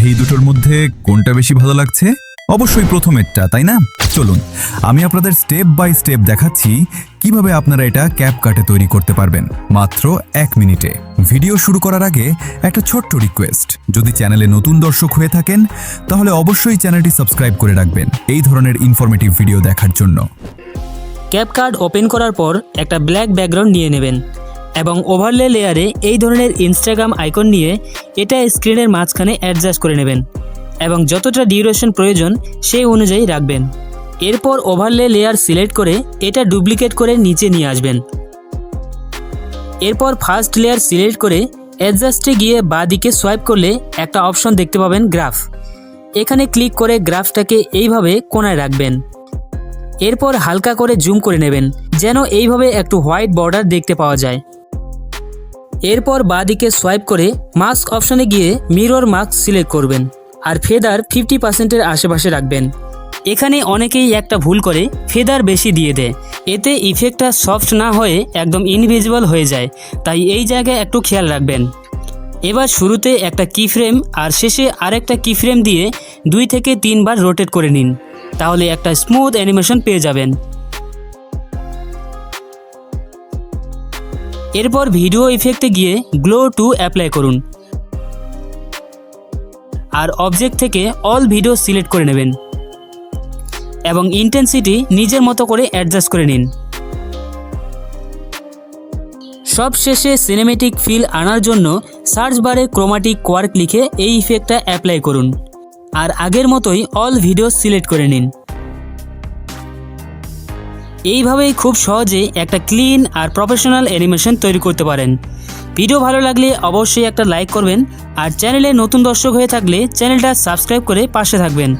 এই দুটোর মধ্যে কোনটা বেশি ভালো লাগছে? অবশ্যই প্রথমেরটা, তাই না? চলুন আমি আপনাদের স্টেপ বাই স্টেপ দেখাচ্ছি কিভাবে আপনারা এটা ক্যাপকাটে তৈরি করতে পারবেন মাত্র 1 মিনিটে। ভিডিও শুরু করার আগে একটা ছোট্ট রিকোয়েস্ট, যদি চ্যানেলে নতুন দর্শক হয়ে থাকেন তাহলে অবশ্যই চ্যানেলটি সাবস্ক্রাইব করে রাখবেন এই ধরনের ইনফরমেটিভ ভিডিও দেখার জন্য। ক্যাপকাট ওপেন করার পর একটা ব্ল্যাক ব্যাকগ্রাউন্ড নিয়ে নেবেন এবং ওভারলে লেয়ারে এই ধরনের ইনস্টাগ্রাম আইকন নিয়ে এটা স্ক্রিনের মাঝখানে অ্যাডজাস্ট করে নেবেন এবং যতটা ডিউরেশন প্রয়োজন সেই অনুযায়ী রাখবেন। এরপর ওভারলে লেয়ার সিলেক্ট করে এটা ডুপ্লিকেট করে নিচে নিয়ে আসবেন। এরপর ফার্স্ট লেয়ার সিলেক্ট করে অ্যাডজাস্টে গিয়ে বাঁ দিকে সোয়াইপ করলে একটা অপশন দেখতে পাবেন গ্রাফ। এখানে ক্লিক করে গ্রাফটাকে এইভাবে কোণায় রাখবেন। এরপর হালকা করে জুম করে নেবেন যেন এইভাবে একটু হোয়াইট বর্ডার দেখতে পাওয়া যায়। এরপর বাঁ দিকে সোয়াইপ করে মাস্ক অপশনে গিয়ে মিরর মাস্ক সিলেক্ট করবেন আর ফেদার 50%-এর আশেপাশে রাখবেন। এখানে অনেকেই একটা ভুল করে ফেদার বেশি দিয়ে দেয়, এতে ইফেক্টটা সফট না হয়ে একদম ইনভিজিবল হয়ে যায়, তাই এই জায়গায় একটু খেয়াল রাখবেন। এবার শুরুতে একটা কিফ্রেম আর শেষে আরেকটা কিফ্রেম দিয়ে 2 থেকে 3 বার রোটেট করে নিন, তাহলে একটা স্মুথ অ্যানিমেশন পেয়ে যাবেন। এরপর ভিডিও ইফেক্টে গিয়ে গ্লো টু অ্যাপ্লাই করুন আর অবজেক্ট থেকে অল ভিডিও সিলেক্ট করে নেবেন এবং ইন্টেন্সিটি নিজের মতো করে অ্যাডজাস্ট করে নিন। সব শেষে সিনেমেটিক ফিল আনার জন্য সার্চ বারে ক্রোমাটিক কোয়ার্ক লিখে এই ইফেক্টটা অ্যাপ্লাই করুন আর আগের মতোই অল ভিডিও সিলেক্ট করে নিন। এইভাবেই খুব সহজে একটা ক্লিন আর প্রফেশনাল অ্যানিমেশন তৈরি করতে পারেন। ভিডিও ভালো লাগলে অবশ্যই একটা লাইক করবেন আর চ্যানেলে নতুন দর্শক হয়ে থাকলে চ্যানেলটা সাবস্ক্রাইব করে পাশে থাকবেন,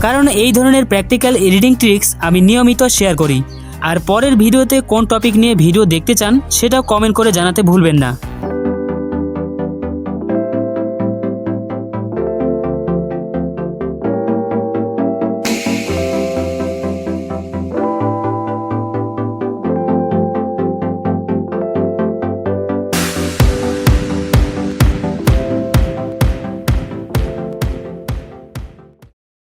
কারণ এই ধরনের প্র্যাকটিক্যাল এডিটিং ট্রিক্স আমি নিয়মিত শেয়ার করি। আর পরের ভিডিওতে কোন টপিক নিয়ে ভিডিও দেখতে চান সেটাও কমেন্ট করে জানাতে ভুলবেন না।